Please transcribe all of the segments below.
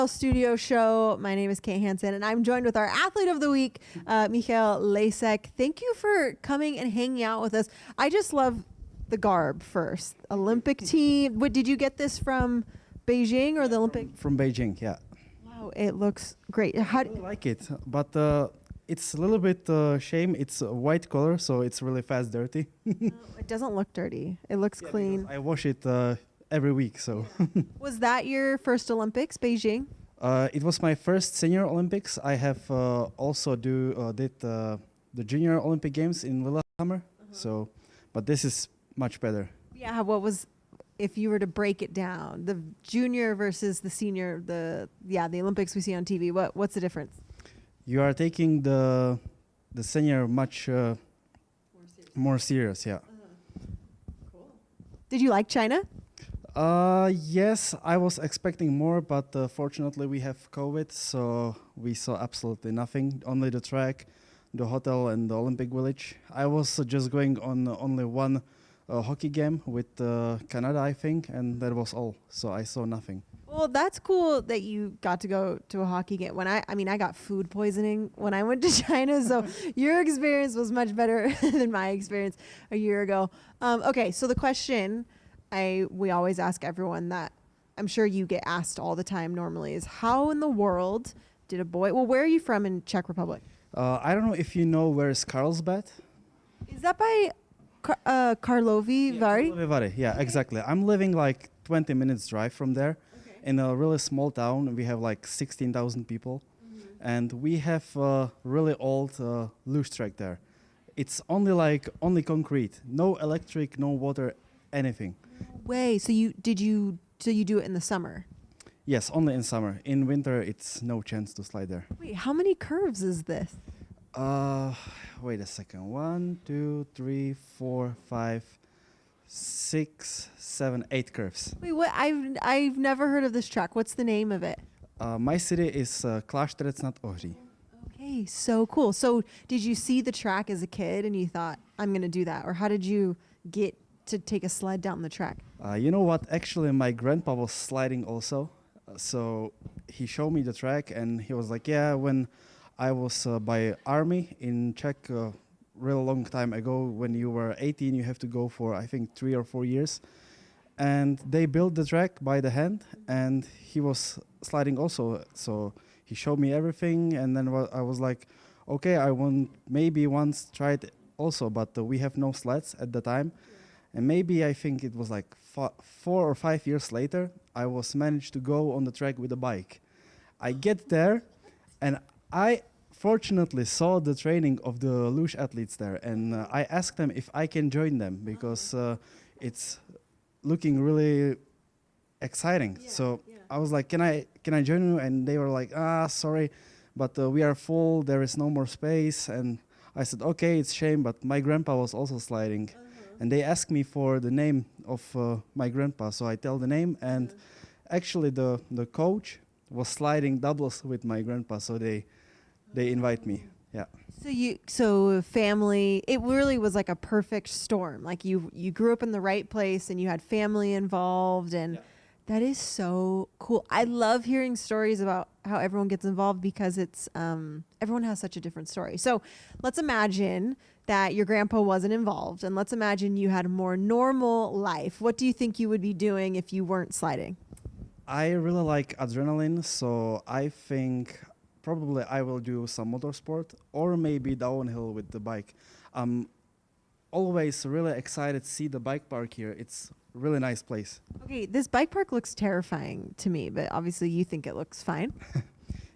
FIL Studio show. My name is Kay Hansen, and I'm joined with our athlete of the week, Michael Lejsek. Thank you for coming and hanging out with us. I just love the garb first. Olympic team. What did you get this from Beijing or the Olympic? From Beijing, yeah. Wow, it looks great. I really like it, but it's a little bit shame. It's a white color, so it's really fast dirty. It doesn't look dirty. It looks clean. I wash it every week, so. Was that your first Olympics, Beijing? It was my first senior Olympics. I have also did the junior Olympic Games in Lillehammer. So, but this is much better. Yeah. What was, if you were to break it down, the junior versus the senior, the Olympics we see on TV? What's the difference? You are taking the senior much more serious, yeah. Cool. Did you like China? Yes, I was expecting more, but fortunately we have COVID, so we saw absolutely nothing. Only the track, the hotel, and the Olympic Village. I was just going on only one hockey game with Canada, I think, and that was all. So I saw nothing. Well, that's cool that you got to go to a hockey game. When I got food poisoning when I went to China, so your experience was much better than my experience a year ago. Okay, so the question we always ask everyone that I'm sure you get asked all the time normally is, how in the world did a boy, well, where are you from in Czech Republic? I don't know if you know where is Carlsbad. Is that by Karlovy Vary? Karlovy Vary, yeah, exactly. I'm living like 20 minutes drive from there. In a really small town. We have like 16,000 people. And we have a really old luge track there. It's only concrete, no electric, no water, anything. Way. So you do it in the summer? Yes, only in summer. In winter, it's no chance to slide there. Wait, how many curves is this? Wait a second. 1, 2, 3, 4, 5, 6, 7, 8 curves. Wait, what? I've never heard of this track. What's the name of it? My city is Klášterec nad Ohří. Okay, so cool. So did you see the track as a kid and you thought, I'm going to do that? Or how did you get to take a sled down the track? You know what? Actually, my grandpa was sliding also. So he showed me the track and he was like, yeah, when I was by army in Czech real long time ago, when you were 18, you have to go for, I think, 3 or 4 years. And they built the track by the hand and he was sliding also. So he showed me everything and then I was like, okay, I want maybe once try it also, but we have no sleds at the time. And maybe I think it was like 4 or 5 years later, I was managed to go on the track with a bike. I get there and I fortunately saw the training of the luge athletes there, and I asked them if I can join them because it's looking really exciting. I was like, can I join you? And they were like, sorry, but we are full. There is no more space. And I said, okay, it's shame, but my grandpa was also sliding. And they asked me for the name of my grandpa, so I tell the name. And actually, the coach was sliding doubles with my grandpa, so they invite me. Yeah. So family, it really was like a perfect storm. Like you grew up in the right place and you had family involved, and that is so cool. I love hearing stories about how everyone gets involved because it's everyone has such a different story. So let's imagine that your grandpa wasn't involved, and let's imagine you had a more normal life. What do you think you would be doing if you weren't sliding? I really like adrenaline, so I think probably I will do some motorsport or maybe downhill with the bike. I'm always really excited to see the bike park here. It's a really nice place. Okay, this bike park looks terrifying to me, but obviously you think it looks fine.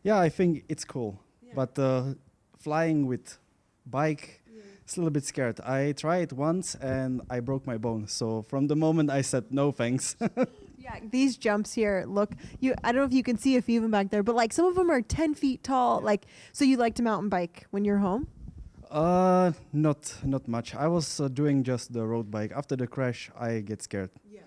Yeah, I think it's cool. Yeah. But flying with bike, it's a little bit scared. I tried once and I broke my bone. So from the moment I said no thanks. Yeah, these jumps here look, I don't know if you can see a few of them back there, but like some of them are 10 feet tall. Yeah. Like, so you like to mountain bike when you're home? Not much. I was doing just the road bike. After the crash, I get scared. Yeah.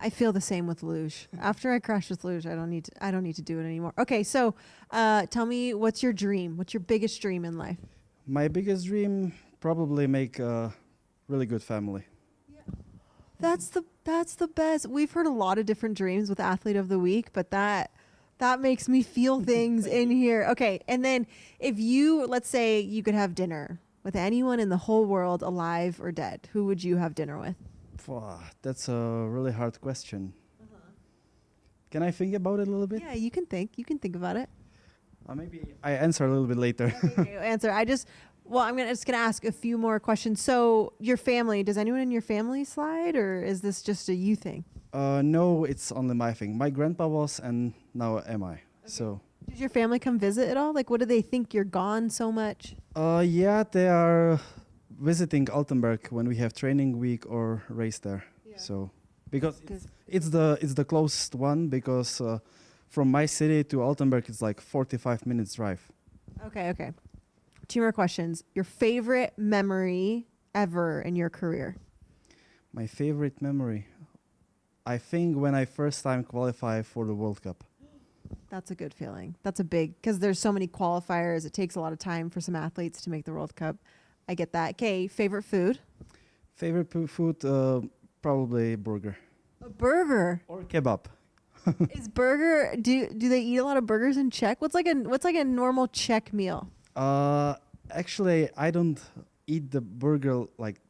I feel the same with luge. After I crash with luge, I don't need to do it anymore. Okay, so tell me, what's your dream? What's your biggest dream in life? My biggest dream, probably make a really good family. Yeah. That's the best. We've heard a lot of different dreams with Athlete of the Week, but That makes me feel things in here. Okay. And then if you, let's say you could have dinner with anyone in the whole world, alive or dead, who would you have dinner with? That's a really hard question. Can I think about it a little bit? Yeah, you can think. You can think about it. Maybe I answer a little bit later. Okay, answer. I'm just gonna ask a few more questions. So your family, does anyone in your family slide, or is this just a you thing? No, it's only my thing. My grandpa was, and now am I. Okay. So. Did your family come visit at all? Like, what do they think you're gone so much? Yeah, they are visiting Altenberg when we have training week or race there. Yeah. So because it's the closest one, because from my city to Altenberg it's like 45 minutes drive. Okay. 2 more questions. Your favorite memory ever in your career? My favorite memory, I think when I first time qualified for the World Cup. That's a good feeling. That's a big, because there's so many qualifiers. It takes a lot of time for some athletes to make the World Cup. I get that. Okay, favorite food? Favorite food, probably burger. A burger? Or kebab. Is burger, do they eat a lot of burgers in Czech? What's like a normal Czech meal? Actually, I don't eat the burger like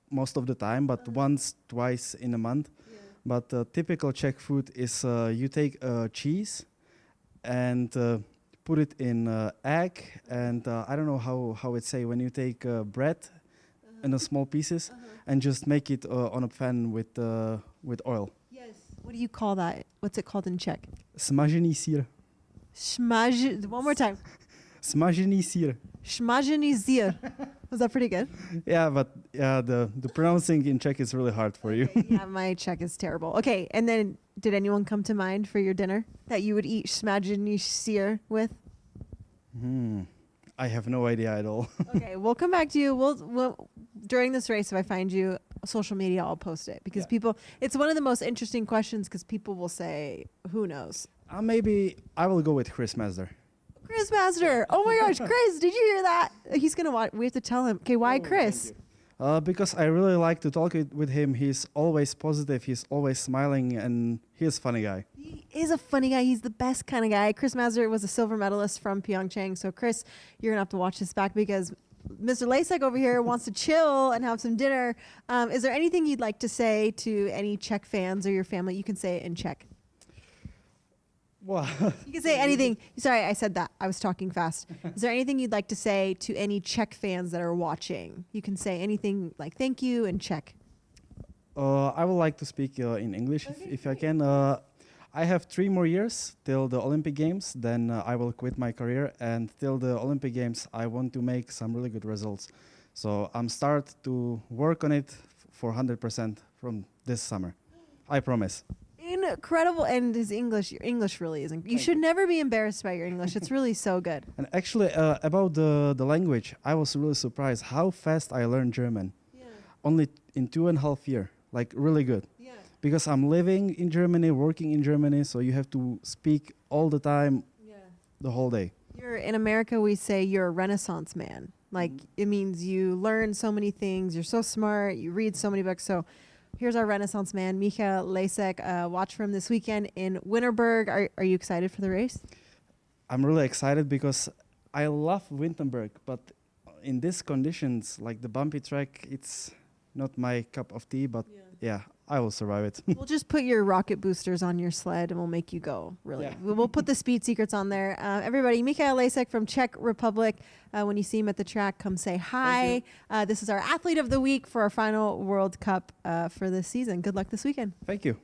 most of the time, but once, twice in a month. Yeah. But typical Czech food is you take cheese and put it in egg, and I don't know how it say, when you take bread in a small pieces and just make it on a pan with oil. Yes. What do you call that? What's it called in Czech? Smažený sír. One more time. Smažený sír. Smažený sír. Was that pretty good? Yeah, but the pronouncing in Czech is really hard for you. Yeah, my Czech is terrible. Okay, and then did anyone come to mind for your dinner that you would eat smažený sír with? I have no idea at all. Okay, we'll come back to you. We'll during this race, if I find you social media, I'll post it, because it's one of the most interesting questions, because people will say, who knows? Maybe I will go with Chris Masder. Chris Master. Oh my gosh, Chris, did you hear that? He's going to watch. We have to tell him. Okay, why Chris? Because I really like to talk with him. He's always positive. He's always smiling, and he's a funny guy. He is a funny guy. He's the best kind of guy. Chris Master was a silver medalist from Pyeongchang. So Chris, you're going to have to watch this back, because Mr. Lejsek over here wants to chill and have some dinner. Is there anything you'd like to say to any Czech fans or your family? You can say it in Czech. Wow. You can say anything. Sorry, I said that. I was talking fast. Is there anything you'd like to say to any Czech fans that are watching? You can say anything like thank you in Czech. I would like to speak in English, if I can. I have 3 more years till the Olympic Games. Then I will quit my career. And till the Olympic Games, I want to make some really good results. So I'm start to work on it for 100% from this summer. I promise. Incredible. And his English, your English really isn't. You should never be embarrassed by your English. It's really so good. And actually, about the language, I was really surprised how fast I learned German. Yeah. Only in 2.5 years. Like, really good. Yeah. Because I'm living in Germany, working in Germany, so you have to speak all the time, the whole day. In America, we say you're a Renaissance man. Like, it means you learn so many things, you're so smart, you read so many books. So here's our Renaissance man, Michael Lejsek. Watch for him this weekend in Winterberg. Are you excited for the race? I'm really excited because I love Winterberg, but in these conditions, like the bumpy track, it's not my cup of tea, but yeah, I will survive it. We'll just put your rocket boosters on your sled and we'll make you go, really. Yeah. We'll put the speed secrets on there. Everybody, Michael Lejsek from Czech Republic. When you see him at the track, come say hi. This is our Athlete of the Week for our final World Cup for this season. Good luck this weekend. Thank you.